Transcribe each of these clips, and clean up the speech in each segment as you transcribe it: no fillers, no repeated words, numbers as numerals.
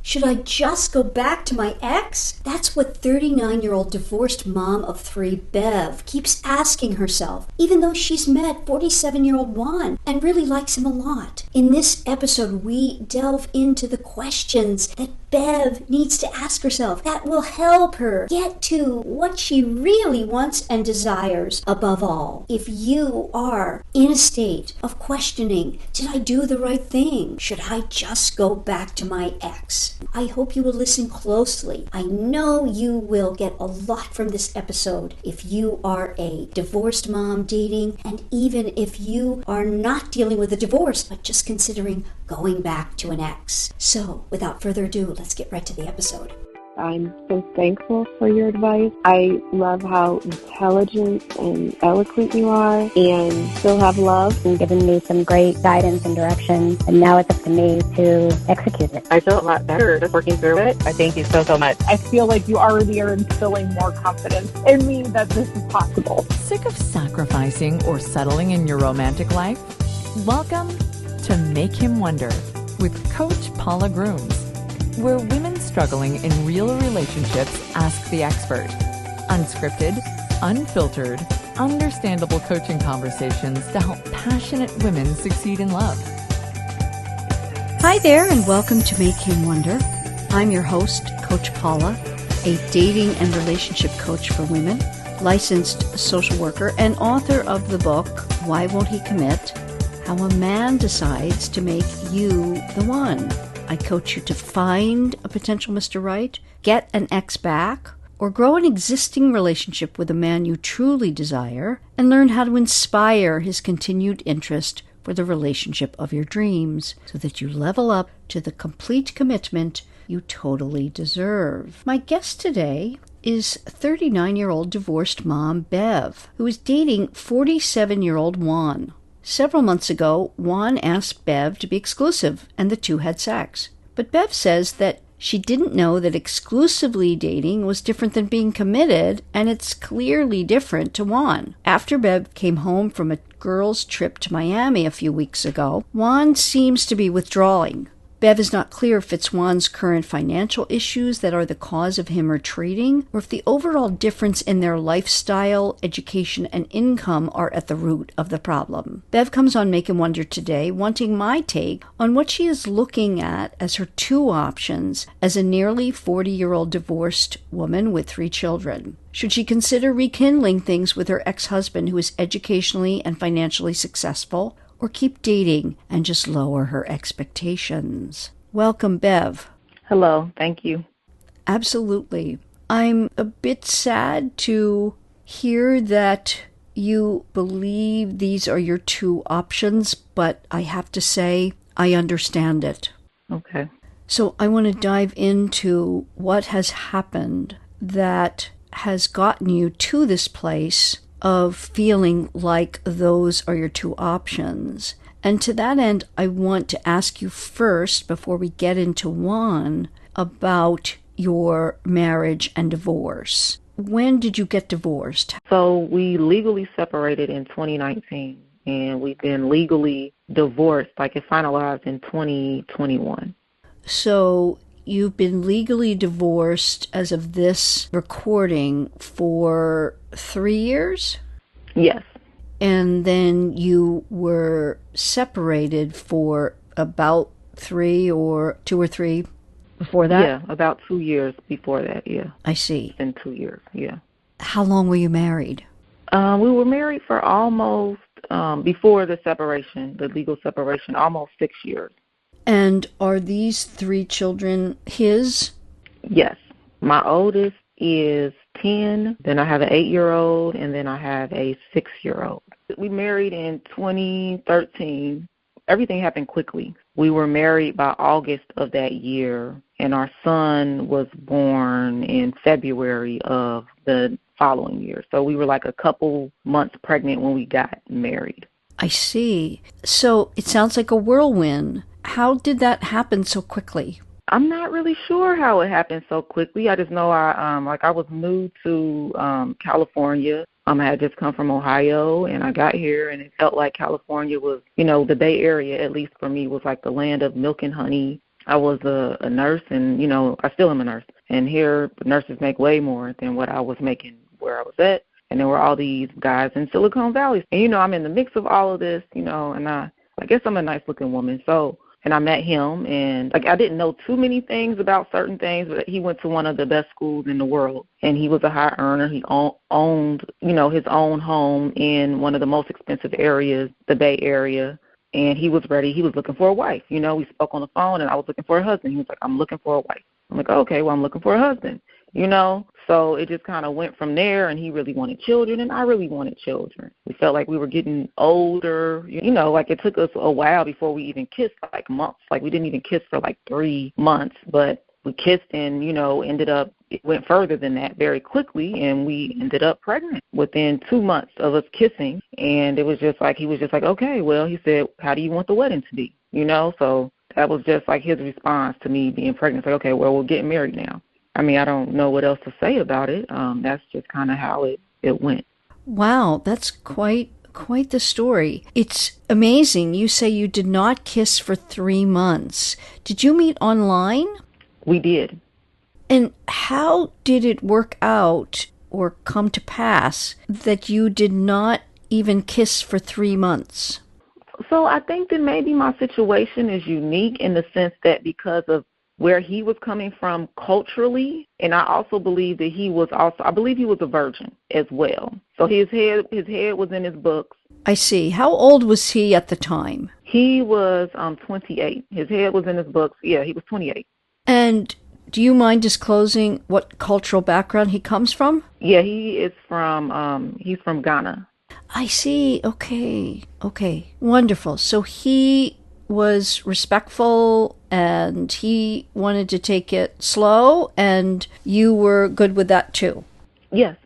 Should I just go back to my ex? That's what 39-year-old divorced mom of 3 Bev keeps asking herself, even though she's met 47-year-old Juan and really likes him a lot. In this episode, we delve into the questions that Bev needs to ask herself that will help her get to what she really wants and desires above all. If you are in a state of questioning, did I do the right thing? Should I just go back to my ex? I hope you will listen closely. I know you will get a lot from this episode if you are a divorced mom dating, and even if you are not dealing with a divorce but just considering going back to an ex. So, without further ado, let's get right to the episode. I'm so thankful for your advice. I love how intelligent and eloquent you are and still have love. And given me some great guidance and direction, and now it's up to me to execute it. I feel a lot better just working through it. I thank you so much. I feel like you already are instilling more confidence in me that this is possible. Sick of sacrificing or settling in your romantic life? Welcome to Make Him Wonder with Coach Paula Grooms, where women struggling in real relationships ask the expert. Unscripted, unfiltered, understandable coaching conversations to help passionate women succeed in love. Hi there, and welcome to Make Him Wonder. I'm your host, Coach Paula, a dating and relationship coach for women, licensed social worker, and author of the book, Why Won't He Commit? How a Man Decides to Make You the One. I coach you to find a potential Mr. Right, get an ex back, or grow an existing relationship with a man you truly desire, and learn how to inspire his continued interest for the relationship of your dreams so that you level up to the complete commitment you totally deserve. My guest today is 39-year-old divorced mom Bev, who is dating 47-year-old Juan. Several months ago, Juan asked Bev to be exclusive, and the two had sex. But Bev says that she didn't know that exclusively dating was different than being committed, and it's clearly different to Juan. After Bev came home from a girls' trip to Miami a few weeks ago, Juan seems to be withdrawing. Bev is not clear if it's Juan's current financial issues that are the cause of him retreating, or if the overall difference in their lifestyle, education, and income are at the root of the problem. Bev comes on Make Him Wonder today wanting my take on what she is looking at as her two options as a nearly 40-year-old divorced woman with 3 children. Should she consider rekindling things with her ex-husband who is educationally and financially successful, or keep dating and just lower her expectations? Welcome, Bev. Hello, thank you. Absolutely. I'm a bit sad to hear that you believe these are your two options, but I have to say I understand it. Okay. So I want to dive into what has happened that has gotten you to this place of feeling like those are your two options. And to that end, I want to ask you first, before we get into Juan, about your marriage and divorce. When did you get divorced? So we legally separated in 2019, and we've been legally divorced, like it finalized in 2021. So you've been legally divorced as of this recording for 3 years? Yes. And then you were separated for about 2 or 3 before that? Yeah, about 2 years before that, yeah. I see. In 2 years, yeah. How long were you married? We were married for almost, before the separation, the legal separation, almost 6 years. And are these 3 children his? Yes. My oldest is 10, then I have an 8-year-old, and then I have a 6-year-old. We married in 2013. Everything happened quickly. We were married by August of that year, and our son was born in February of the following year. So we were like a couple months pregnant when we got married. I see. So it sounds like a whirlwind. How did that happen so quickly? I'm not really sure how it happened so quickly. I just know I was new to California. I had just come from Ohio, and I got here, and it felt like California was, the Bay Area, at least for me, was like the land of milk and honey. I was a nurse, and, you know, I still am a nurse. And here, nurses make way more than what I was making where I was at. And there were all these guys in Silicon Valley. And, you know, I'm in the mix of all of this, you know, and I guess I'm a nice-looking woman. So, and I met him, and, like, I didn't know too many things about certain things, but he went to one of the best schools in the world. And he was a high earner. He owned, you know, his own home in one of the most expensive areas, the Bay Area. And he was ready. He was looking for a wife. You know, we spoke on the phone, and I was looking for a husband. He was like, I'm looking for a wife. I'm like, okay, well, I'm looking for a husband, you know. So it just kind of went from there, and he really wanted children, and I really wanted children. We felt like we were getting older. You know, like it took us a while before we even kissed, like months. Like we didn't even kiss for like 3 months, but we kissed and, you know, it went further than that very quickly, and we ended up pregnant within 2 months of us kissing. And it was just like, he was just like, okay, well, he said, how do you want the wedding to be? You know, so that was just like his response to me being pregnant. It's like, okay, well, we're getting married now. I mean, I don't know what else to say about it. That's just kind of how it went. Wow, that's quite the story. It's amazing. You say you did not kiss for 3 months. Did you meet online? We did. And how did it work out or come to pass that you did not even kiss for 3 months? So I think that maybe my situation is unique in the sense that because of where he was coming from culturally, and I also believe that I believe he was a virgin as well. So his head was in his books. I see. How old was he at the time? He was 28. His head was in his books. Yeah, he was 28. And do you mind disclosing what cultural background he comes from? Yeah, he's from Ghana. I see. Okay. Wonderful. So he was respectful and he wanted to take it slow, and you were good with that too? Yes.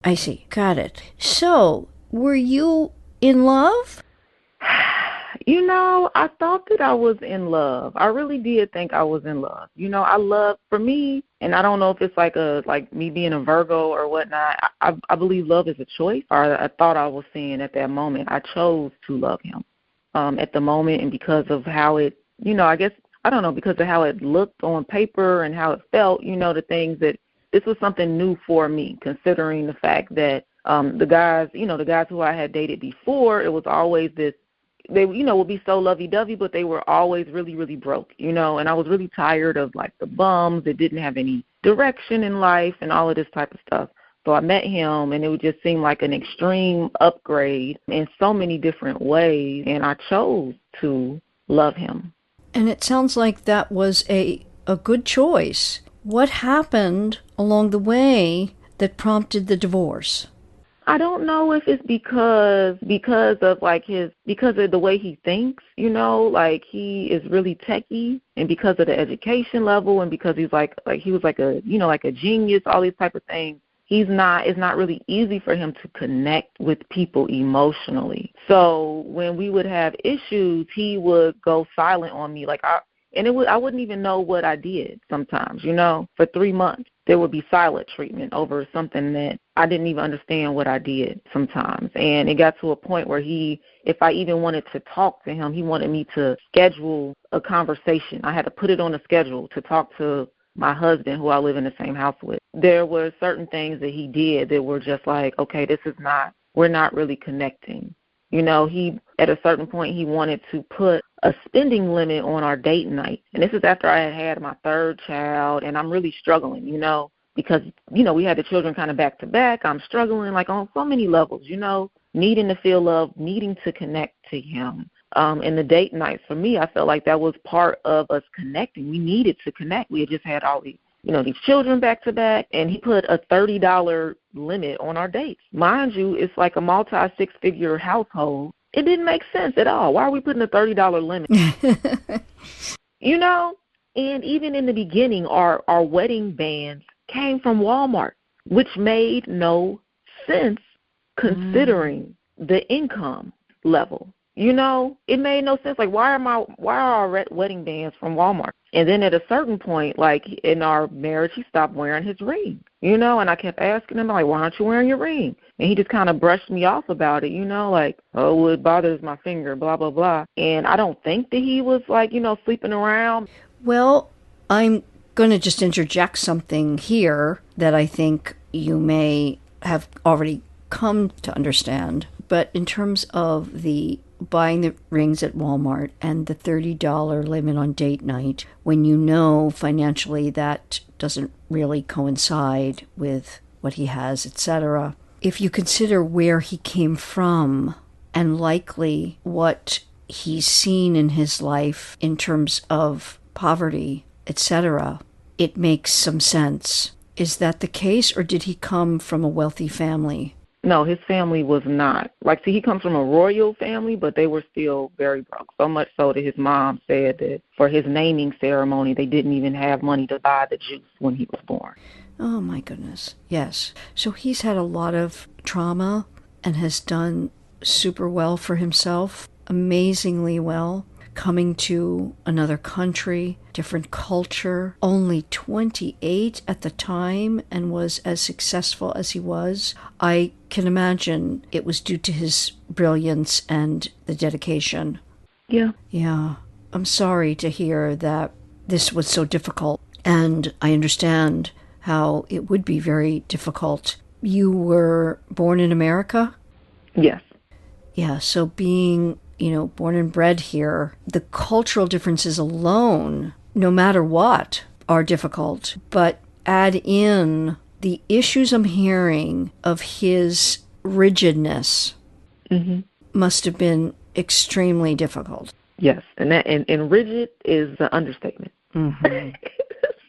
I see. Got it. So, were you in love? You know, I thought that I was in love. I really did think I was in love. You know, for me, and I don't know if it's like me being a Virgo or whatnot, I believe love is a choice, or I thought I was saying at that moment. I chose to love him at the moment, and because of how it, you know, I guess, I don't know, because of how it looked on paper and how it felt, you know, the things that this was something new for me, considering the fact that the guys who I had dated before, it was always this, they, you know, would be so lovey-dovey, but they were always really, really broke, you know, and I was really tired of, like, the bums that didn't have any direction in life and all of this type of stuff. So I met him, and it would just seem like an extreme upgrade in so many different ways, and I chose to love him. And it sounds like that was a good choice. What happened along the way that prompted the divorce? I don't know if it's because of the way he thinks, you know, like he is really techie, and because of the education level, and because he was like a genius, all these type of things. It's not really easy for him to connect with people emotionally. So when we would have issues, he would go silent on me. I wouldn't even know what I did sometimes, you know. For 3 months, there would be silent treatment over something that I didn't even understand what I did sometimes. And it got to a point where if I even wanted to talk to him, he wanted me to schedule a conversation. I had to put it on a schedule to talk to my husband, who I live in the same house with. There were certain things that he did that were just like, okay, we're not really connecting. You know, at a certain point, he wanted to put a spending limit on our date night. And this is after I had my 3rd child, and I'm really struggling, you know, because, you know, we had the children kind of back to back. I'm struggling, like, on so many levels, you know, needing to feel love, needing to connect to him. And the date nights, for me, I felt like that was part of us connecting. We needed to connect. We had just had all these children back to back, and he put a $30 limit on our dates. Mind you, it's like a multi-6-figure household. It didn't make sense at all. Why are we putting a $30 limit? You know, and even in the beginning, our wedding bands came from Walmart, which made no sense considering the income level. You know, it made no sense. Like, why are our wedding bands from Walmart? And then at a certain point, like in our marriage, he stopped wearing his ring, you know, and I kept asking him, like, why aren't you wearing your ring? And he just kind of brushed me off about it, you know, like, oh, it bothers my finger, blah, blah, blah. And I don't think that he was, like, you know, sleeping around. Well, I'm going to just interject something here that I think you may have already come to understand. But in terms of the buying the rings at Walmart and the $30 limit on date night, when you know financially that doesn't really coincide with what he has, etc. If you consider where he came from and likely what he's seen in his life in terms of poverty, etc., it makes some sense. Is that the case, or did he come from a wealthy family? No, his family was not. Like, see, he comes from a royal family, but they were still very broke. So much so that his mom said that for his naming ceremony, they didn't even have money to buy the juice when he was born. Oh, my goodness. Yes. So he's had a lot of trauma and has done super well for himself, amazingly well, coming to another country, different culture, only 28 at the time, and was as successful as he was. I can imagine it was due to his brilliance and the dedication. Yeah. Yeah. I'm sorry to hear that this was so difficult, and I understand how it would be very difficult. You were born in America? Yes. Yeah, so being, born and bred here, the cultural differences alone, no matter what, are difficult. But add in the issues I'm hearing of his rigidness must have been extremely difficult. Yes, and rigid is the understatement. Mm-hmm.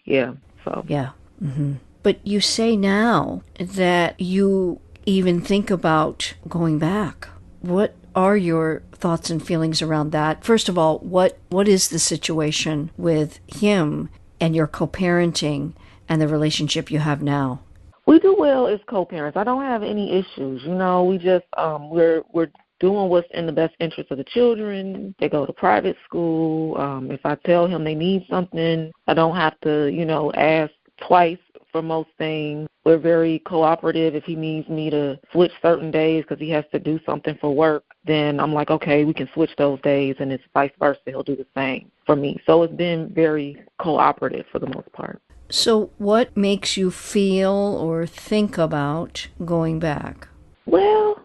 Yeah, so. Yeah. Mm-hmm. But you say now that you even think about going back. What are your thoughts and feelings around that? First of all, what is the situation with him and your co-parenting and the relationship you have now? We do well as co-parents. I don't have any issues. We just we're doing what's in the best interest of the children. They go to private school. If I tell him they need something, I don't have to, ask twice for most things. We're very cooperative. If he needs me to switch certain days because he has to do something for work, then I'm like, okay, we can switch those days, and it's vice versa. He'll do the same for me. So it's been very cooperative for the most part. So what makes you feel or think about going back? Well,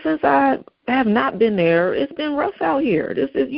since I have not been there, it's been rough out here. This is,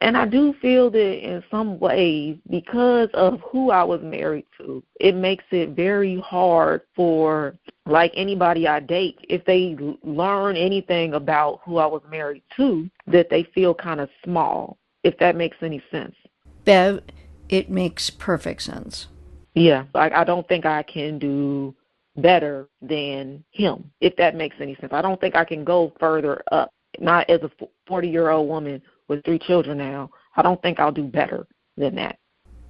and I do feel that in some ways, because of who I was married to, it makes it very hard for, like, anybody I date, if they learn anything about who I was married to, that they feel kind of small, if that makes any sense. Bev, it makes perfect sense. Yeah, I don't think I can do better than him, if that makes any sense. I don't think I can go further up. Not as a 40-year-old woman with 3 children now. I don't think I'll do better than that.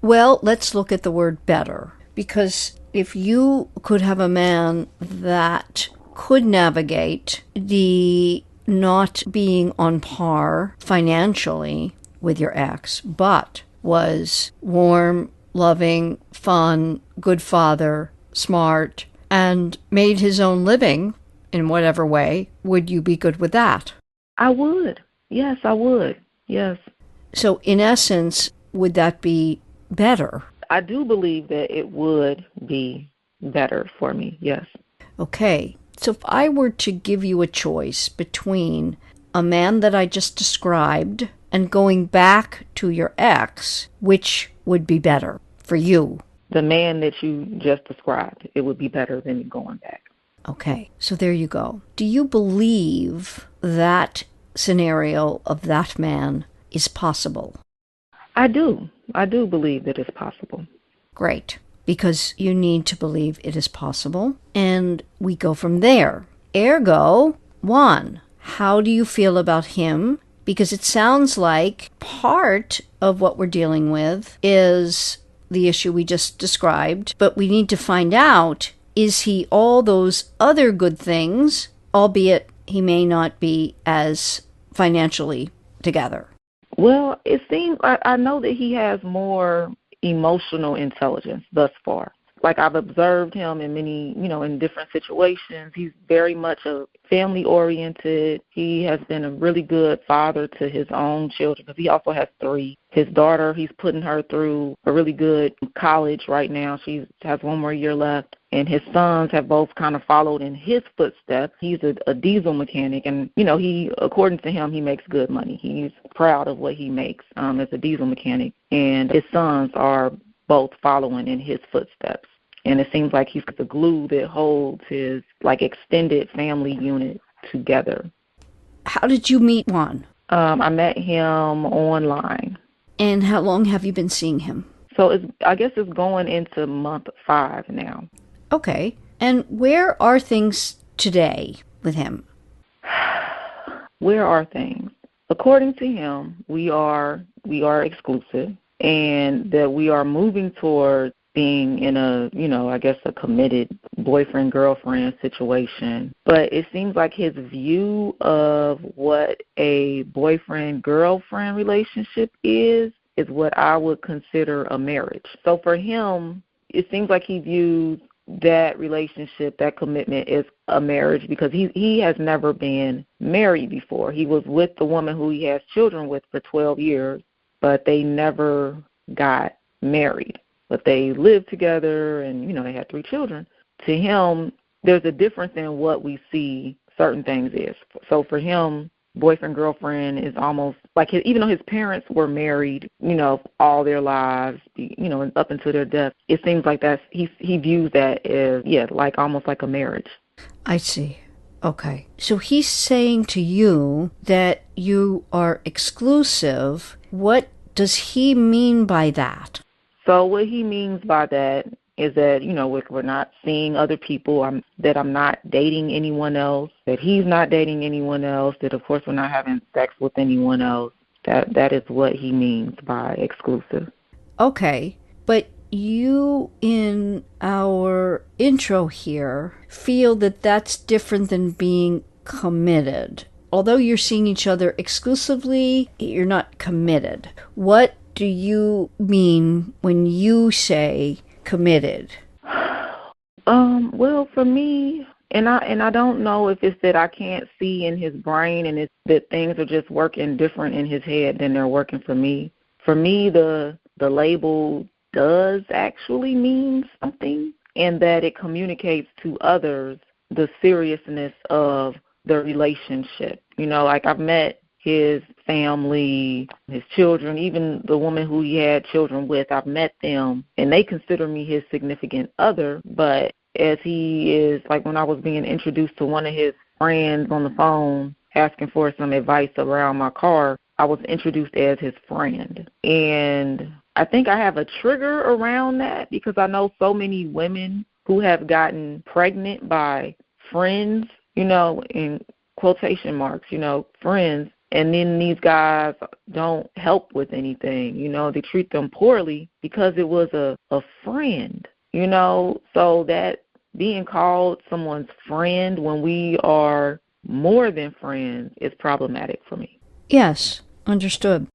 Well, let's look at the word better. Because if you could have a man that could navigate the not being on par financially with your ex, but was warm, loving, fun, good father, smart, and made his own living in whatever way, would you be good with that? I would. Yes, I would. Yes. So in essence, would that be better? I do believe that it would be better for me, yes. Okay. So if I were to give you a choice between a man that I just described and going back to your ex, which would be better for you? The man that you just described, it would be better than going back. Okay, so there you go. Do you believe that scenario of that man is possible? I do. I do believe that it's possible. Great, because you need to believe it is possible, and we go from there. Ergo, Juan, how do you feel about him? Because it sounds like part of what we're dealing with is the issue we just described, but we need to find out, is he all those other good things, albeit he may not be as financially together? Well, it seems, I know that he has more emotional intelligence thus far. like I've observed him in many, in different situations. He's very much a family-oriented. He has been a really good father to his own children because he also has 3. His daughter, he's putting her through a really good college right now. She has 1 more year left. And his sons have both kind of followed in his footsteps. He's a diesel mechanic, and, he, according to him, he makes good money. He's proud of what he makes as a diesel mechanic. And his sons are both following in his footsteps. And it seems like he's the glue that holds his, extended family unit together. How did you meet Juan? I met him online. And how long have you been seeing him? So I guess it's going into month 5 now. Okay. And where are things today with him? Where are things? According to him, we are exclusive, and that we are moving toward being in a, a committed boyfriend-girlfriend situation. But it seems like his view of what a boyfriend-girlfriend relationship is what I would consider a marriage. So for him, it seems like he views that relationship, that commitment, is a marriage because he has never been married before. He was with the woman who he has children with for 12 years, but they never got married. But they lived together and, they had 3 children. To him, there's a difference in what we see certain things is. So for him, boyfriend, girlfriend is almost like even though his parents were married, all their lives, up until their death, it seems like he views that as, almost like a marriage. I see. Okay. So he's saying to you that you are exclusive. What does he mean by that? So what he means by that is that, we're not seeing other people, that I'm not dating anyone else, that he's not dating anyone else, that, of course, we're not having sex with anyone else. That is what he means by exclusive. Okay. But you, in our intro here, feel that that's different than being committed. Although you're seeing each other exclusively, you're not committed. What do you mean when you say committed? Well, for me, and I don't know if it's that I can't see in his brain and it's that things are just working different in his head than they're working for me. For me, the label does actually mean something, and that it communicates to others the seriousness of the relationship. I've met his family, his children, even the woman who he had children with, I've met them, and they consider me his significant other. But as he is, when I was being introduced to one of his friends on the phone asking for some advice around my car, I was introduced as his friend. And I think I have a trigger around that because I know so many women who have gotten pregnant by friends, in quotation marks, friends. And then these guys don't help with anything, they treat them poorly because it was a friend, so that being called someone's friend when we are more than friends is problematic for me. Yes, understood.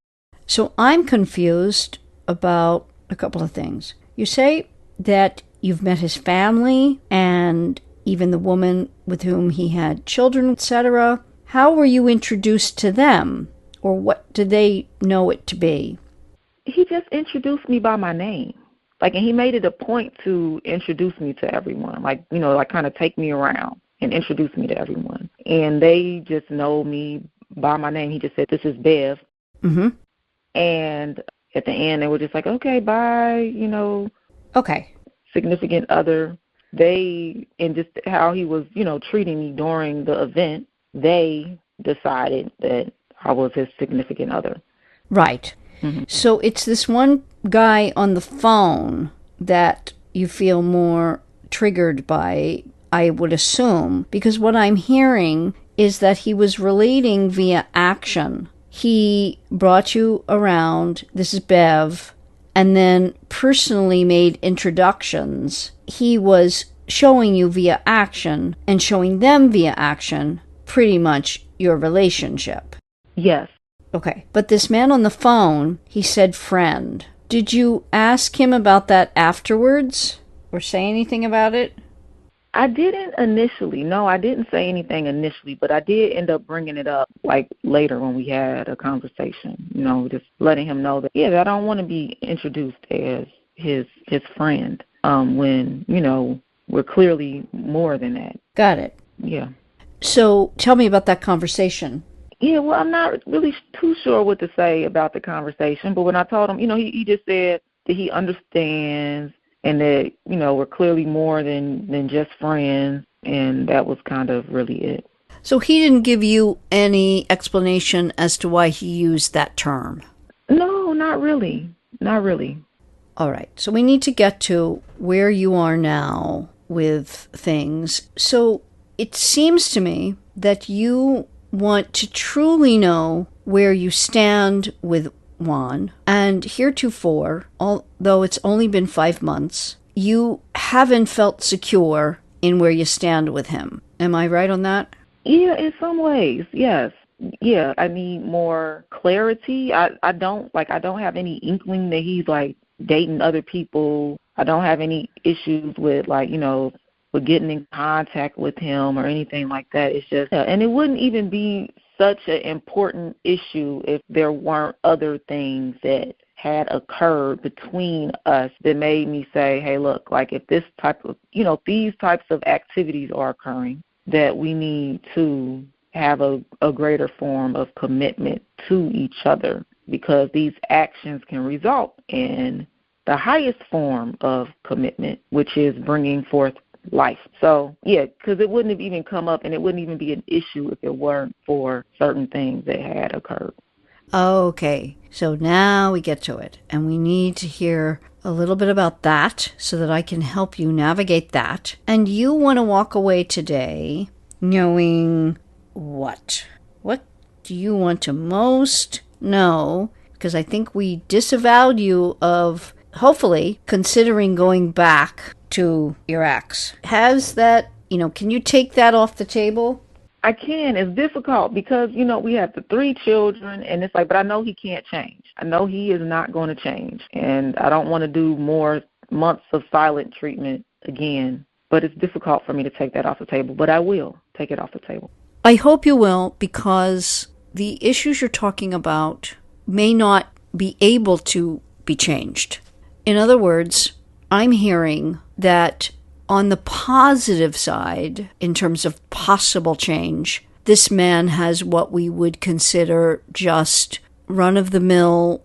So I'm confused about a couple of things. You say that you've met his family and even the woman with whom he had children, etc. How were you introduced to them, or what did they know it to be? He just introduced me by my name. And he made it a point to introduce me to everyone, kind of take me around and introduce me to everyone. And they just know me by my name. He just said, "This is Bev." Mm-hmm. And at the end, they were just like, "Okay, bye," Okay. Significant other. And just how he was, treating me during the event, they decided that I was his significant other. Right. Mm-hmm. So it's this one guy on the phone that you feel more triggered by, I would assume, because what I'm hearing is that he was relating via action. He brought you around, this is Bev, and then personally made introductions. He was showing you via action and showing them via action pretty much your relationship. Yes. Okay. But this man on the phone, he said friend. Did you ask him about that afterwards? or say anything about it? I didn't initially. No, I didn't say anything initially, but I did end up bringing it up like later when we had a conversation, just letting him know that, that I don't want to be introduced as his friend when, we're clearly more than that. Got it. Yeah. So tell me about that conversation. Yeah, well, I'm not really too sure what to say about the conversation, but when I told him, he just said that he understands and that, we're clearly more than just friends, and that was kind of really it. So he didn't give you any explanation as to why he used that term? No, not really. Not really. All right. So we need to get to where you are now with things. So it seems to me that you want to truly know where you stand with Juan, and heretofore, although it's only been 5 months, you haven't felt secure in where you stand with him. Am I right on that? Yeah, in some ways, yes. Yeah, I need more clarity. I don't have any inkling that he's like dating other people. I don't have any issues with with getting in contact with him or anything like that. It's just, and it wouldn't even be such an important issue if there weren't other things that had occurred between us that made me say, hey, look, like if this type of, these types of activities are occurring, that we need to have a greater form of commitment to each other, because these actions can result in the highest form of commitment, which is bringing forth life. So, yeah, because it wouldn't have even come up and it wouldn't even be an issue if it weren't for certain things that had occurred. Okay, so now we get to it, and we need to hear a little bit about that so that I can help you navigate that. And you want to walk away today knowing what? What do you want to most know? Because I think we disavowed you of hopefully considering going back to your ex. Has that, can you take that off the table? I can. It's difficult because, we have the 3 children, and it's like, but I know he can't change. I know he is not going to change, and I don't want to do more months of silent treatment again. But it's difficult for me to take that off the table, but I will take it off the table. I hope you will, because the issues you're talking about may not be able to be changed. In other words, I'm hearing that on the positive side, in terms of possible change, this man has what we would consider just run-of-the-mill,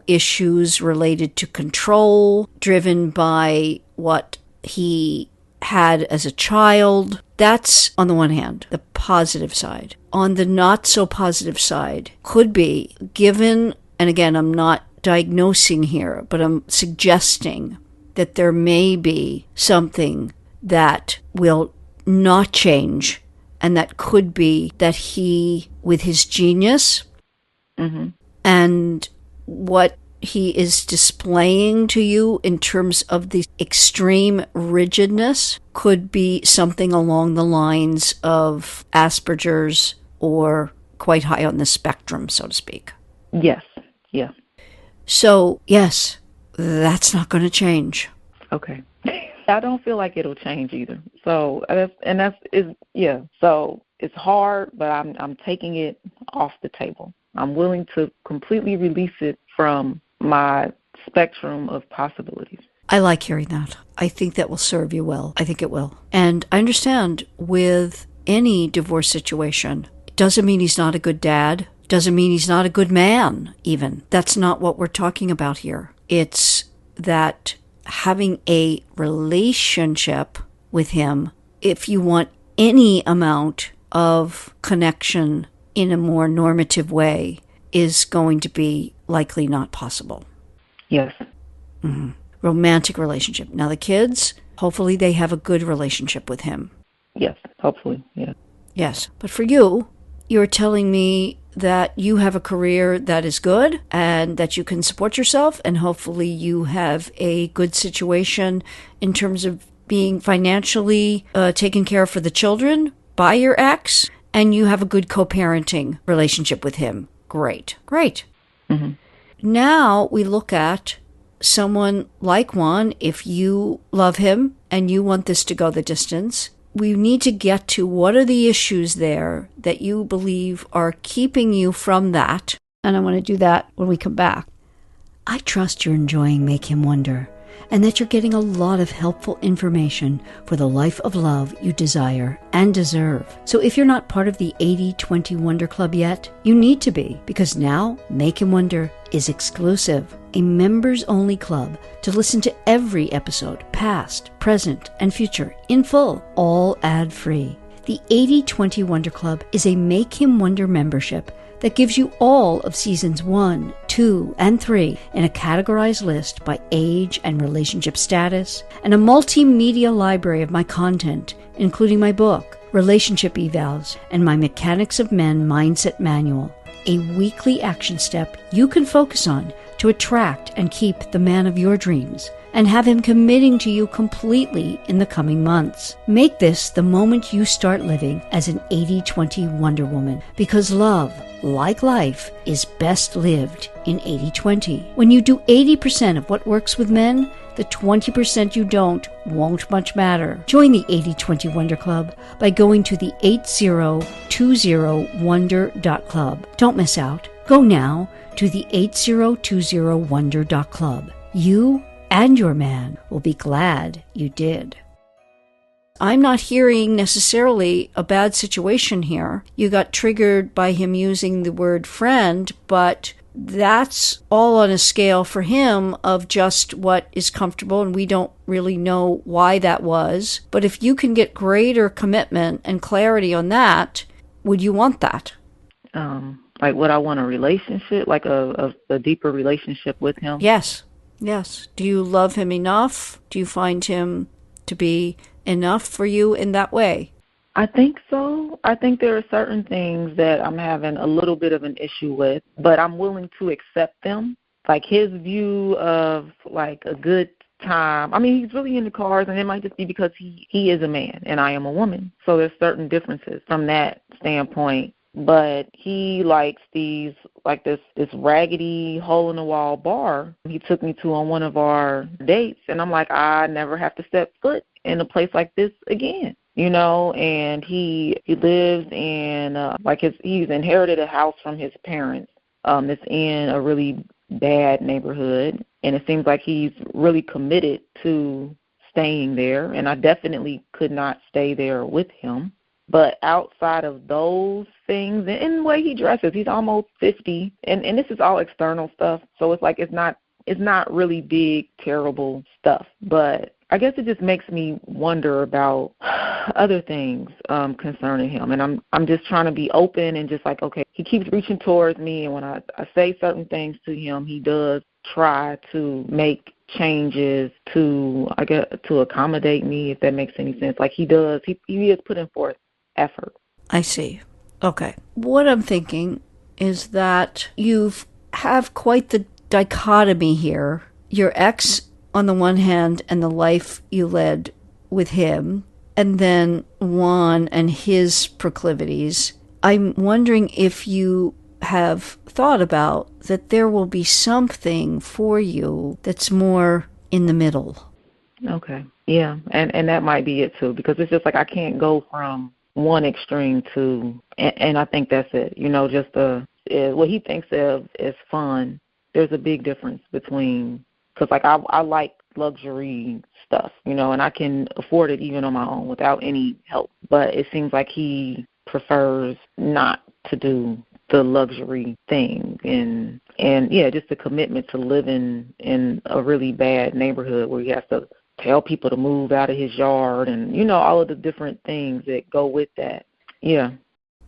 issues related to control, driven by what he had as a child. That's, on the one hand, the positive side. On the not-so-positive side, could be given, and again, I'm not diagnosing here, but I'm suggesting that there may be something that will not change, and that could be that he, with his genius and what he is displaying to you in terms of the extreme rigidness, could be something along the lines of Asperger's or quite high on the spectrum, so to speak. Yes, yeah. So, yes, that's not going to change. Okay. I don't feel like it'll change either. So, so it's hard, but I'm taking it off the table. I'm willing to completely release it from my spectrum of possibilities. I like hearing that. I think that will serve you well. I think it will. And I understand with any divorce situation, it doesn't mean he's not a good dad. Doesn't mean he's not a good man, even. That's not what we're talking about here. It's that having a relationship with him, if you want any amount of connection in a more normative way, is going to be likely not possible. Yes. Mm-hmm. Romantic relationship. Now the kids, hopefully they have a good relationship with him. Yes, hopefully, yeah. Yes, but for you, you're telling me that you have a career that is good and that you can support yourself, and hopefully you have a good situation in terms of being financially taken care of for the children by your ex, and you have a good co-parenting relationship with him. Great. Mm-hmm. Now we look at someone like Juan, if you love him and you want this to go the distance, we need to get to what are the issues there that you believe are keeping you from that. And I want to do that when we come back. I trust you're enjoying Make Him Wonder, and that you're getting a lot of helpful information for the life of love you desire and deserve. So if you're not part of the 80/20 Wonder Club yet, you need to be, because now Make Him Wonder is exclusive, a members-only club to listen to every episode, past, present, and future, in full, all ad-free. The 80/20 Wonder Club is a Make Him Wonder membership that gives you all of seasons 1, 2, and 3 in a categorized list by age and relationship status, and a multimedia library of my content, including my book, Relationship Evals, and my Mechanics of Men Mindset Manual, a weekly action step you can focus on to attract and keep the man of your dreams, and have him committing to you completely in the coming months. Make this the moment you start living as an 80/20 Wonder Woman, because love, like life, is best lived in 80/20. When you do 80% of what works with men, the 20% you don't won't much matter. Join the 80/20 Wonder Club by going to the 8020wonder.club. Don't miss out. Go now to the 8020wonder.club. You and your man will be glad you did. I'm not hearing necessarily a bad situation here. You got triggered by him using the word friend, but that's all on a scale for him of just what is comfortable, and we don't really know why that was. But if you can get greater commitment and clarity on that, would you want that? Like, would I want a relationship, like a deeper relationship with him? Yes. Yes. Do you love him enough? Do you find him to be enough for you in that way? I think so. I think there are certain things that I'm having a little bit of an issue with, but I'm willing to accept them. Like his view of like a good time. I mean, he's really into cars, and it might just be because he is a man and I am a woman. So there's certain differences from that standpoint. But he likes these, like this raggedy hole-in-the-wall bar he took me to on one of our dates, and I'm like, I never have to step foot in a place like this again, you know. And he lives in he's inherited a house from his parents that's in a really bad neighborhood, and it seems like he's really committed to staying there, and I definitely could not stay there with him. But outside of those things, and the way he dresses, he's almost 50, and this is all external stuff. So it's like it's not really big, terrible stuff. But I guess it just makes me wonder about other things concerning him. And I'm just trying to be open and just like, okay, he keeps reaching towards me, and when I say certain things to him, he does try to make changes to accommodate me, if that makes any sense. Like he is putting forth effort. I see. Okay. What I'm thinking is that you have quite the dichotomy here. Your ex on the one hand and the life you led with him, and then Juan and his proclivities. I'm wondering if you have thought about that there will be something for you that's more in the middle. Okay. Yeah, and that might be it too, because it's just like I can't go from one extreme to, and I think that's it. You know, just what he thinks of as fun. There's a big difference between, because like I like luxury stuff, you know, and I can afford it even on my own without any help. But it seems like he prefers not to do the luxury thing, and yeah, just the commitment to living in a really bad neighborhood where he has to tell people to move out of his yard, and, you know, all of the different things that go with that. Yeah.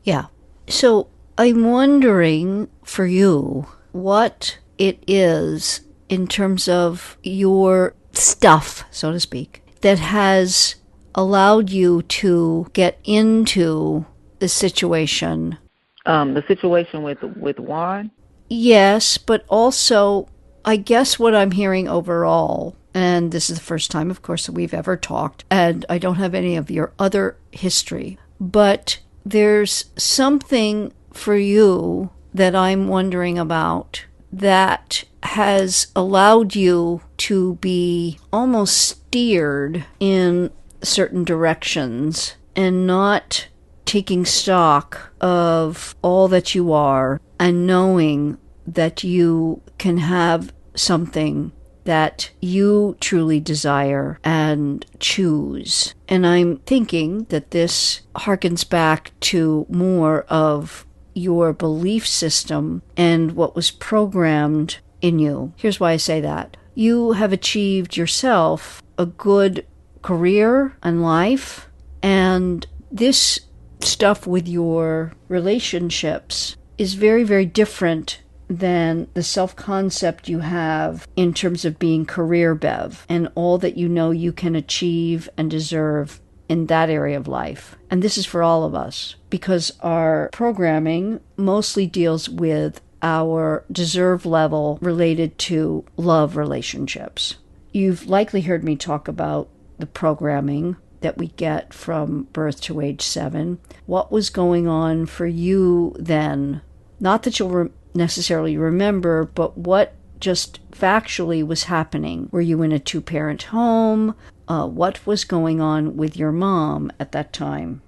Yeah. So I'm wondering for you what it is in terms of your stuff, so to speak, that has allowed you to get into the situation. The situation with Juan? Yes, but also, I guess what I'm hearing overall, and this is the first time, of course, that we've ever talked, and I don't have any of your other history, but there's something for you that I'm wondering about that has allowed you to be almost steered in certain directions and not taking stock of all that you are and knowing that you can have something that you truly desire and choose. And I'm thinking that this harkens back to more of your belief system and what was programmed in you. Here's why I say that. You have achieved yourself a good career and life, and this stuff with your relationships is very, very different than the self-concept you have in terms of being career Bev and all that you know you can achieve and deserve in that area of life. And this is for all of us, because our programming mostly deals with our deserve level related to love relationships. You've likely heard me talk about the programming that we get from birth to age 7. What was going on for you then? Not that you'll necessarily remember, but what just factually was happening? Were you in a 2-parent home? What was going on with your mom at that time?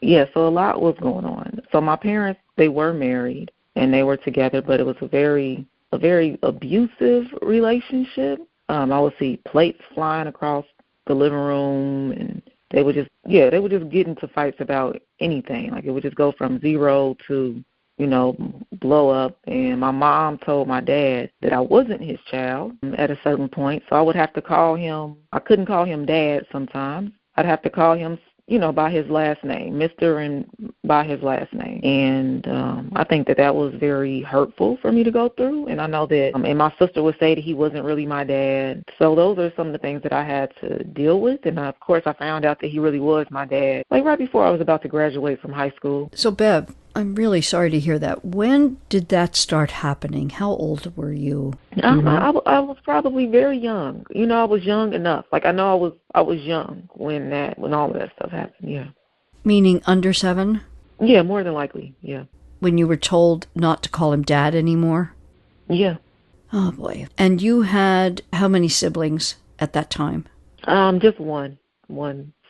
Yeah, so a lot was going on. So my parents, they were married and they were together, but it was a very abusive relationship. I would see plates flying across the living room, and they would just get into fights about anything. Like, it would just go from 0 to, blow up. And my mom told my dad that I wasn't his child at a certain point, so I would have to call him. I couldn't call him Dad sometimes. I'd have to call him, by his last name, Mr. and by his last name. And I think that was very hurtful for me to go through. And I know that, and my sister would say that he wasn't really my dad. So those are some of the things that I had to deal with. And of course, I found out that he really was my dad, like right before I was about to graduate from high school. So Bev, I'm really sorry to hear that. When did that start happening? How old were you? I was probably very young. I was young enough. Like, I know I was young when all of that stuff happened, yeah. Meaning under 7? Yeah, more than likely, yeah. When you were told not to call him Dad anymore? Yeah. Oh, boy. And you had how many siblings at that time? Just one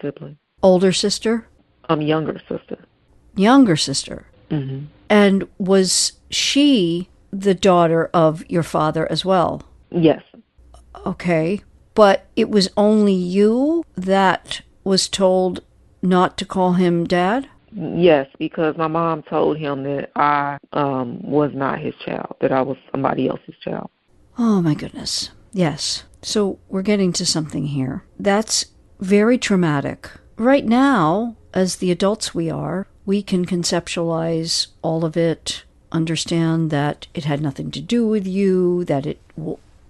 sibling. Older sister? Younger sister. Younger sister? Mm-hmm. And was she the daughter of your father as well? Yes. Okay. But it was only you that was told not to call him Dad? Yes, because my mom told him that I was not his child, that I was somebody else's child. Oh, my goodness. Yes. So we're getting to something here. That's very traumatic. Right now, as the adults we are, we can conceptualize all of it, understand that it had nothing to do with you, that it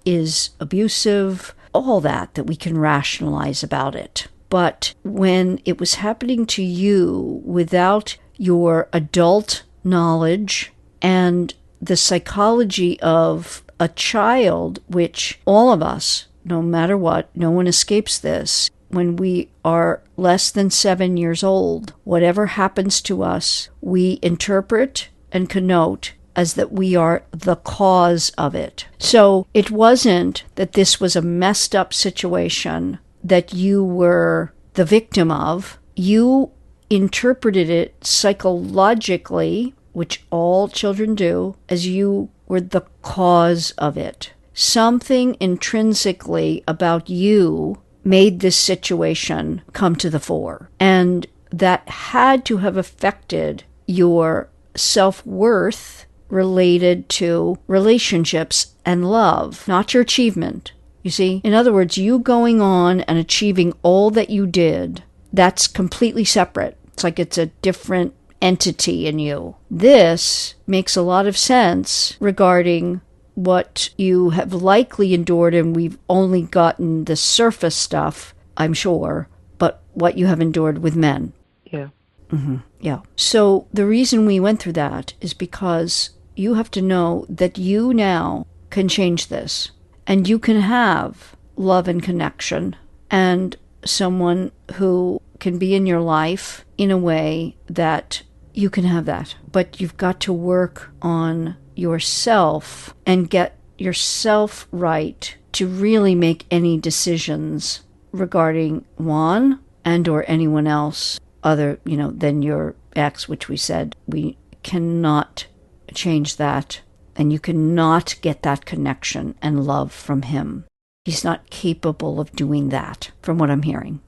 is abusive, all that we can rationalize about it. But when it was happening to you without your adult knowledge and the psychology of a child, which all of us, no matter what, no one escapes this, when we are less than 7 years old, whatever happens to us, we interpret and connote as that we are the cause of it. So it wasn't that this was a messed up situation that you were the victim of. You interpreted it psychologically, which all children do, as you were the cause of it. Something intrinsically about you made this situation come to the fore. And that had to have affected your self-worth related to relationships and love, not your achievement. You see? In other words, you going on and achieving all that you did, that's completely separate. It's like it's a different entity in you. This makes a lot of sense regarding what you have likely endured, and we've only gotten the surface stuff, I'm sure, but what you have endured with men. Yeah. Mm-hmm. Yeah. So the reason we went through that is because you have to know that you now can change this, and you can have love and connection and someone who can be in your life in a way that you can have that. But you've got to work on yourself and get yourself right to really make any decisions regarding Juan and or anyone else other, than your ex, which we said we cannot change that. And you cannot get that connection and love from him. He's not capable of doing that, from what I'm hearing.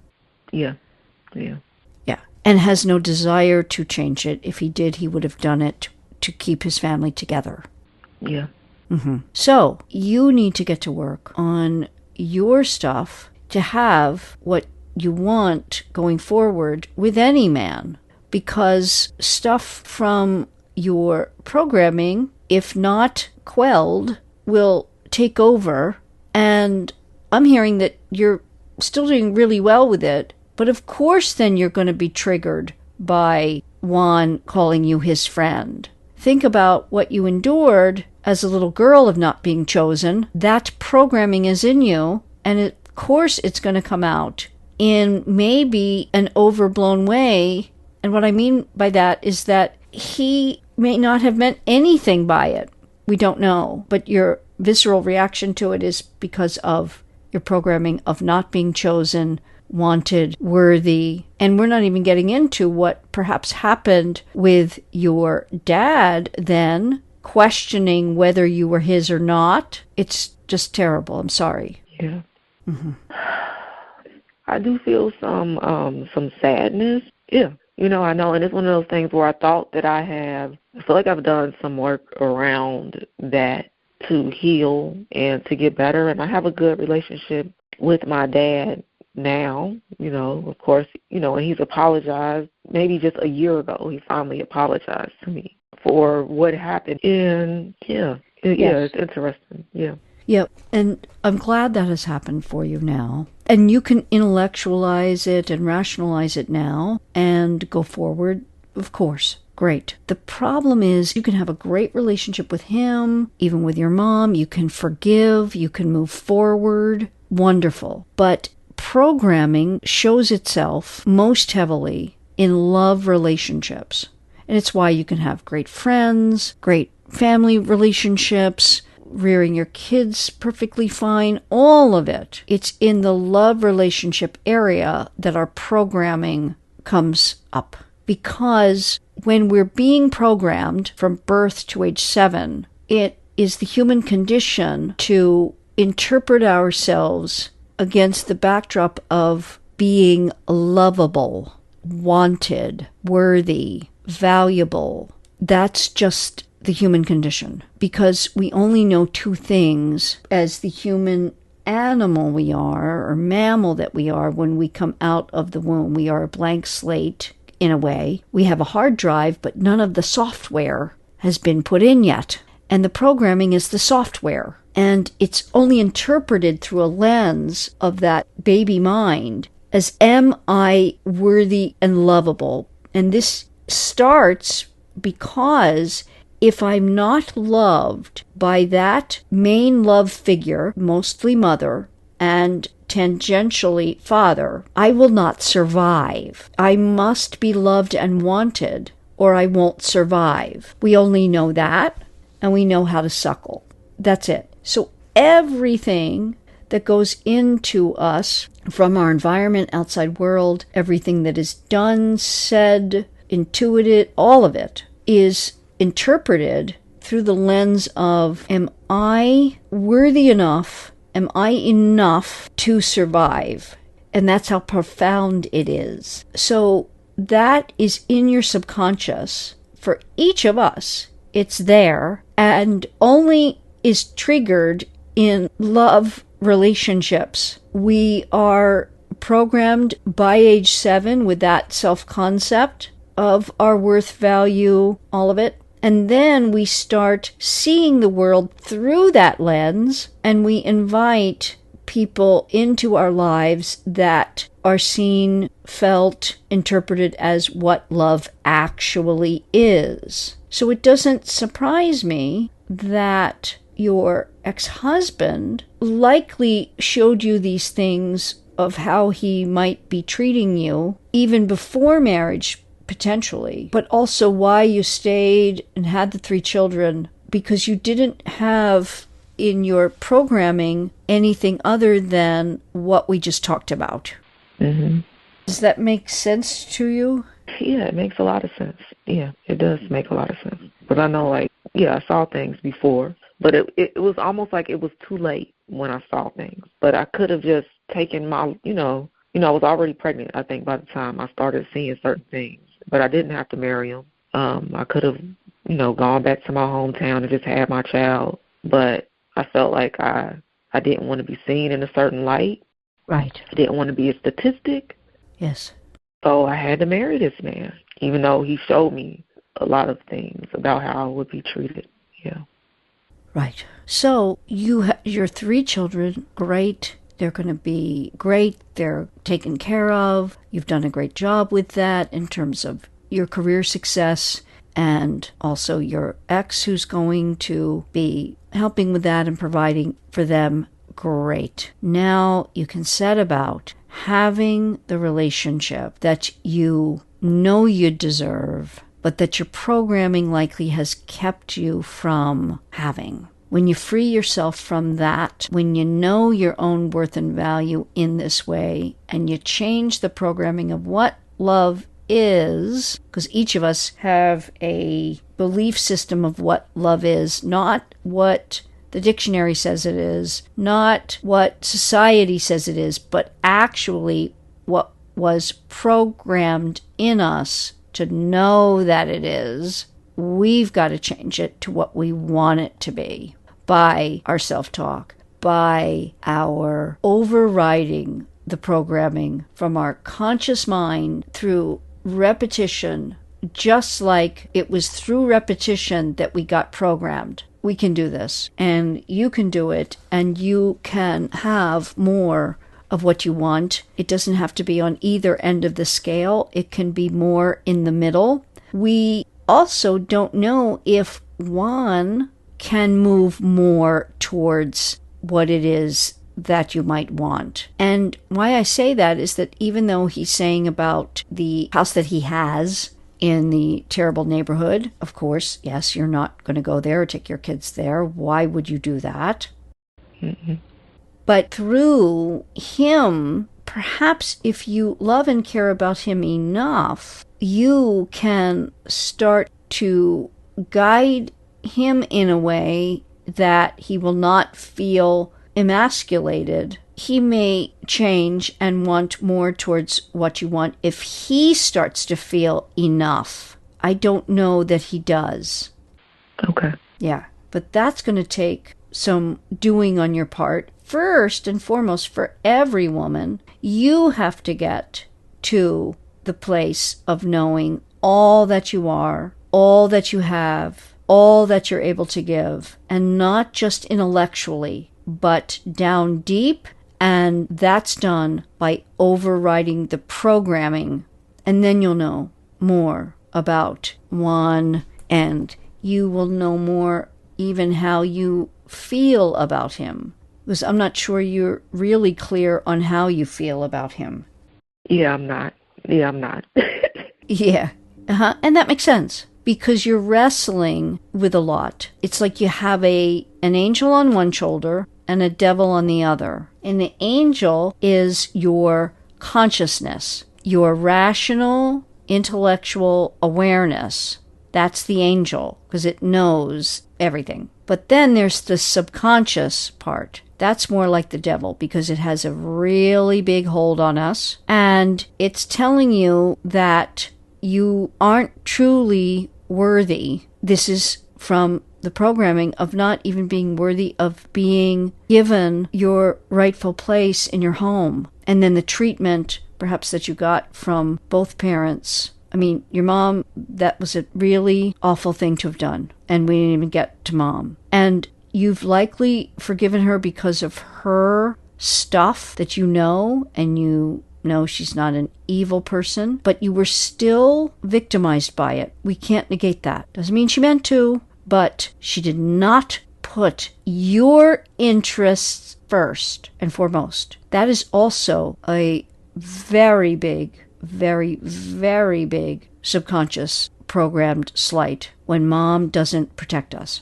Yeah. And has no desire to change it. If he did, he would have done it to keep his family together. Yeah. Mm-hmm. So you need to get to work on your stuff to have what you want going forward with any man, because stuff from your programming, if not quelled, will take over. And I'm hearing that you're still doing really well with it, but of course then you're going to be triggered by Juan calling you his friend. Think about what you endured as a little girl of not being chosen. That programming is in you, and of course it's going to come out in maybe an overblown way. And what I mean by that is that he may not have meant anything by it. We don't know. But your visceral reaction to it is because of your programming of not being chosen, wanted, worthy. And we're not even getting into what perhaps happened with your dad then, questioning whether you were his or not. It's just terrible. I'm sorry. Yeah. Mm-hmm. I do feel some sadness. Yeah. I know, and it's one of those things where I thought that I feel like I've done some work around that to heal and to get better. And I have a good relationship with my dad now, of course, and he's apologized maybe just a year ago. He finally apologized to me for what happened. And it's interesting. Yeah. Yeah, and I'm glad that has happened for you now. And you can intellectualize it and rationalize it now and go forward, of course. Great. The problem is you can have a great relationship with him, even with your mom. You can forgive. You can move forward. Wonderful. But programming shows itself most heavily in love relationships. And it's why you can have great friends, great family relationships, rearing your kids perfectly fine, all of it. It's in the love relationship area that our programming comes up. Because when we're being programmed from birth to age 7, it is the human condition to interpret ourselves against the backdrop of being lovable, wanted, worthy, valuable. That's just the human condition, because we only know two things as the human animal we are, or mammal that we are, when we come out of the womb. We are a blank slate, in a way. We have a hard drive, but none of the software has been put in yet. And the programming is the software. And it's only interpreted through a lens of that baby mind as, am I worthy and lovable? And this starts because if I'm not loved by that main love figure, mostly mother, and tangentially father, I will not survive. I must be loved and wanted, or I won't survive. We only know that, and we know how to suckle. That's it. So everything that goes into us from our environment, outside world, everything that is done, said, intuited, all of it is interpreted through the lens of, am I worthy enough? Am I enough to survive? And that's how profound it is. So that is in your subconscious for each of us. It's there and only is triggered in love relationships. We are programmed by age 7 with that self-concept of our worth, value, all of it. And then we start seeing the world through that lens, and we invite people into our lives that are seen, felt, interpreted as what love actually is. So it doesn't surprise me that your ex-husband likely showed you these things of how he might be treating you even before marriage, potentially, but also why you stayed and had the 3 children because you didn't have in your programming anything other than what we just talked about. Mm-hmm. Does that make sense to you? Yeah, it makes a lot of sense. Yeah, it does make a lot of sense. But I know, like, yeah, I saw things before, but it was almost like it was too late when I saw things. But I could have just taken my, I was already pregnant, I think, by the time I started seeing certain things. But I didn't have to marry him. I could have, gone back to my hometown and just had my child. But I felt like I didn't want to be seen in a certain light. Right. I didn't want to be a statistic. Yes. So I had to marry this man, even though he showed me a lot of things about how I would be treated. Yeah. Right. So your 3 children, great. They're going to be great. They're taken care of. You've done a great job with that in terms of your career success, and also your ex who's going to be helping with that and providing for them. Great. Now you can set about having the relationship that you know you deserve, but that your programming likely has kept you from having. When you free yourself from that, when you know your own worth and value in this way, and you change the programming of what love is, because each of us have a belief system of what love is, not what the dictionary says it is, not what society says it is, but actually what was programmed in us to know that it is. We've got to change it to what we want it to be by our self-talk, by our overriding the programming from our conscious mind through repetition, just like it was through repetition that we got programmed. We can do this, and you can do it, and you can have more of what you want. It doesn't have to be on either end of the scale. It can be more in the middle. We also don't know if Juan can move more towards what it is that you might want. And why I say that is that even though he's saying about the house that he has in the terrible neighborhood, of course, yes, you're not going to go there or take your kids there. Why would you do that? Mm-hmm. But through him, perhaps if you love and care about him enough, you can start to guide him in a way that he will not feel emasculated. He may change and want more towards what you want if he starts to feel enough. I don't know that he does. Okay. Yeah, but that's going to take some doing on your part. First and foremost, for every woman, you have to get to the place of knowing all that you are, all that you have, all that you're able to give, and not just intellectually, but down deep. And that's done by overriding the programming. And then you'll know more about Juan, and you will know more even how you feel about him. Because I'm not sure you're really clear on how you feel about him. Yeah, I'm not. Yeah. And that makes sense, because you're wrestling with a lot. It's like you have an angel on one shoulder and a devil on the other. And the angel is your consciousness, your rational, intellectual awareness. That's the angel, because it knows everything. But then there's the subconscious part. That's more like the devil, because it has a really big hold on us. And it's telling you that you aren't truly worthy. This is from the programming of not even being worthy of being given your rightful place in your home. And then the treatment, perhaps, that you got from both parents. I mean, your mom, that was a really awful thing to have done. And we didn't even get to mom. And you've likely forgiven her because of her stuff that you know, and you know she's not an evil person, but you were still victimized by it. We can't negate that. Doesn't mean she meant to, but she did not put your interests first and foremost. That is also a very big, very, very big subconscious programmed slight when mom doesn't protect us.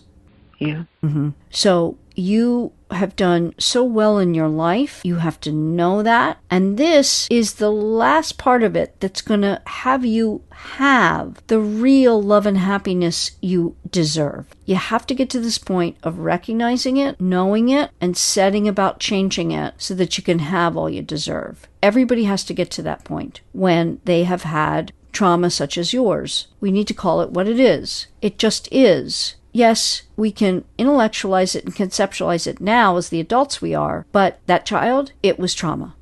Yeah. Mm-hmm. So you have done so well in your life. You have to know that. And this is the last part of it that's going to have you have the real love and happiness you deserve. You have to get to this point of recognizing it, knowing it, and setting about changing it so that you can have all you deserve. Everybody has to get to that point when they have had trauma such as yours. We need to call it what it is. It just is. Yes, we can intellectualize it and conceptualize it now as the adults we are, but that child, it was trauma.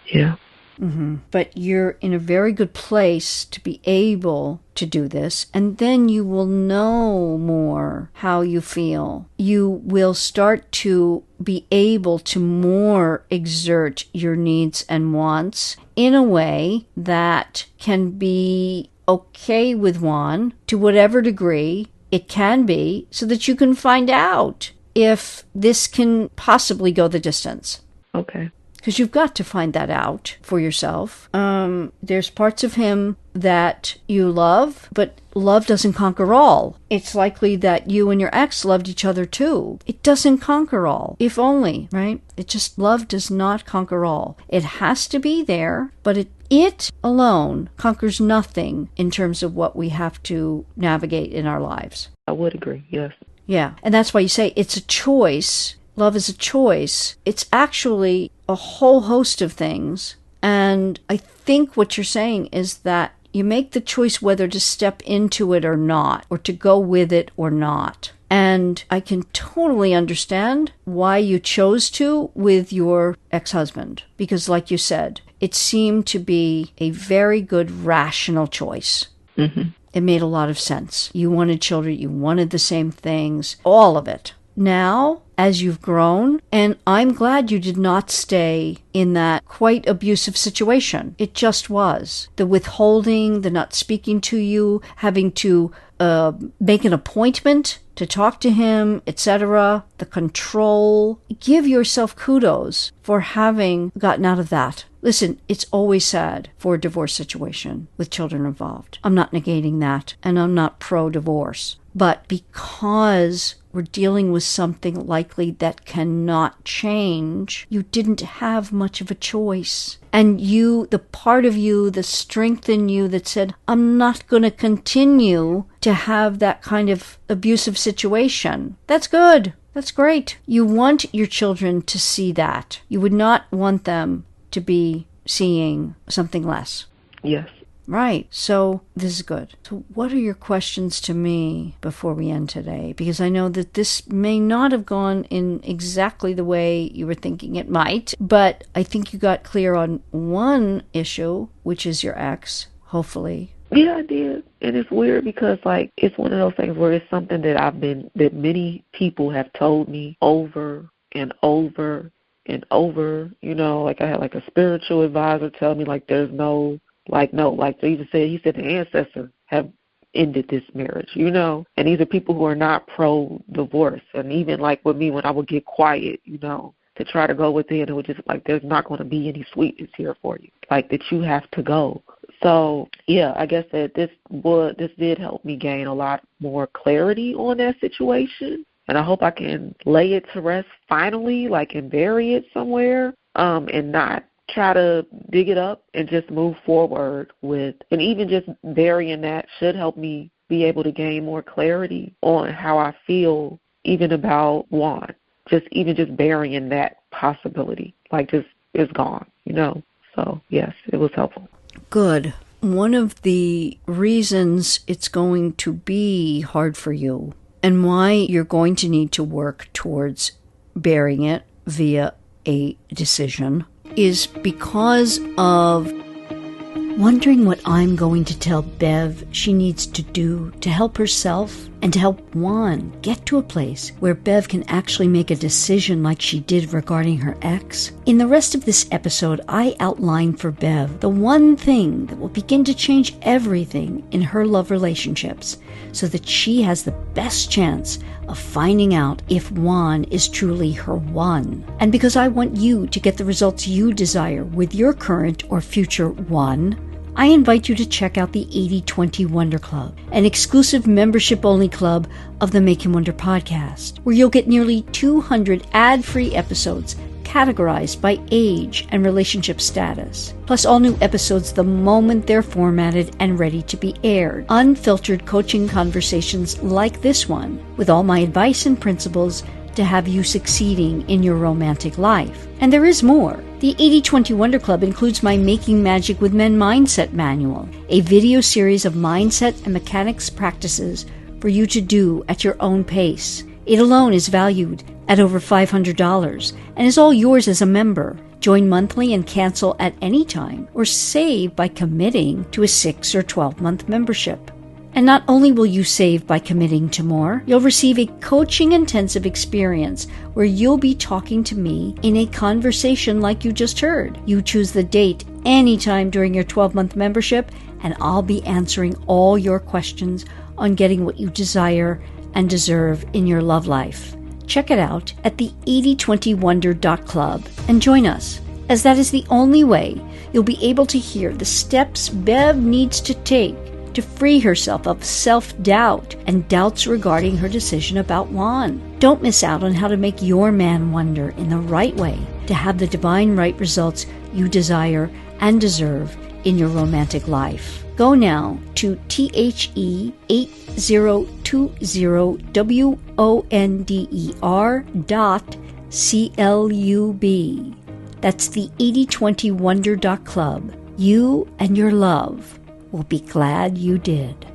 Yeah. Mm-hmm. But you're in a very good place to be able to do this, and then you will know more how you feel. You will start to be able to more exert your needs and wants in a way that can be okay with Juan to whatever degree it can be, so that you can find out if this can possibly go the distance. Okay. Because you've got to find that out for yourself. There's parts of him that you love, but love doesn't conquer all. It's likely that you and your ex loved each other too. It doesn't conquer all, if only, right? Love does not conquer all. It has to be there, but it alone conquers nothing in terms of what we have to navigate in our lives. I would agree, yes. Yeah, and that's why you say it's a choice. Love is a choice. It's actually a whole host of things. And I think what you're saying is that you make the choice whether to step into it or not, or to go with it or not. And I can totally understand why you chose to with your ex-husband. Because like you said, it seemed to be a very good, rational choice. Mm-hmm. It made a lot of sense. You wanted children, you wanted the same things, all of it. Now, as you've grown, and I'm glad you did not stay in that quite abusive situation. It just was. The withholding, the not speaking to you, having to make an appointment to talk to him, etc., the control. Give yourself kudos for having gotten out of that. Listen, it's always sad for a divorce situation with children involved. I'm not negating that, and I'm not pro-divorce. But because we're dealing with something likely that cannot change, you didn't have much of a choice. And you, the part of you, the strength in you that said, I'm not going to continue to have that kind of abusive situation. That's good. That's great. You want your children to see that. You would not want them to be seeing something less. Yes. Right. So this is good. So what are your questions to me before we end today? Because I know that this may not have gone in exactly the way you were thinking it might, but I think you got clear on one issue, which is your ex, hopefully. Yeah, I did. And it's weird because, it's one of those things where it's something that that many people have told me over and over and over. I had a spiritual advisor tell me there's no, he said the ancestors have ended this marriage, and these are people who are not pro-divorce. And even with me, when I would get quiet, to try to go within, it was just there's not going to be any sweetness here for you, that you have to go. So, yeah, I guess that this did help me gain a lot more clarity on that situation. And I hope I can lay it to rest finally, and bury it somewhere, and not try to dig it up and just move forward with. And even just burying that should help me be able to gain more clarity on how I feel even about Juan. Just burying that possibility, just it's gone, So, yes, it was helpful. Good. One of the reasons it's going to be hard for you and why you're going to need to work towards burying it via a decision is because of wondering what I'm going to tell Bev she needs to do to help herself and to help Juan get to a place where Bev can actually make a decision like she did regarding her ex. In the rest of this episode, I outline for Bev the one thing that will begin to change everything in her love relationships so that she has the best chance of finding out if Juan is truly her one. And because I want you to get the results you desire with your current or future one, I invite you to check out the 80/20 Wonder Club, an exclusive membership-only club of the Make Him Wonder podcast, where you'll get nearly 200 ad-free episodes categorized by age and relationship status, plus all new episodes the moment they're formatted and ready to be aired. Unfiltered coaching conversations like this one, with all my advice and principles to have you succeeding in your romantic life. And there is more. The 80/20 Wonder Club includes my Making Magic with Men Mindset Manual, a video series of mindset and mechanics practices for you to do at your own pace. It alone is valued at over $500 and is all yours as a member. Join monthly and cancel at any time, or save by committing to a 6 or 12-month membership. And not only will you save by committing to more, you'll receive a coaching-intensive experience where you'll be talking to me in a conversation like you just heard. You choose the date anytime during your 12-month membership, and I'll be answering all your questions on getting what you desire and deserve in your love life. Check it out at the 8020wonder.club and join us, as that is the only way you'll be able to hear the steps Bev needs to take to free herself of self-doubt and doubts regarding her decision about Juan. Don't miss out on how to make your man wonder in the right way to have the divine right results you desire and deserve in your romantic life. Go now to THE8020WONDER.CLUB. That's the 8020wonder.club. You and your love will be glad you did.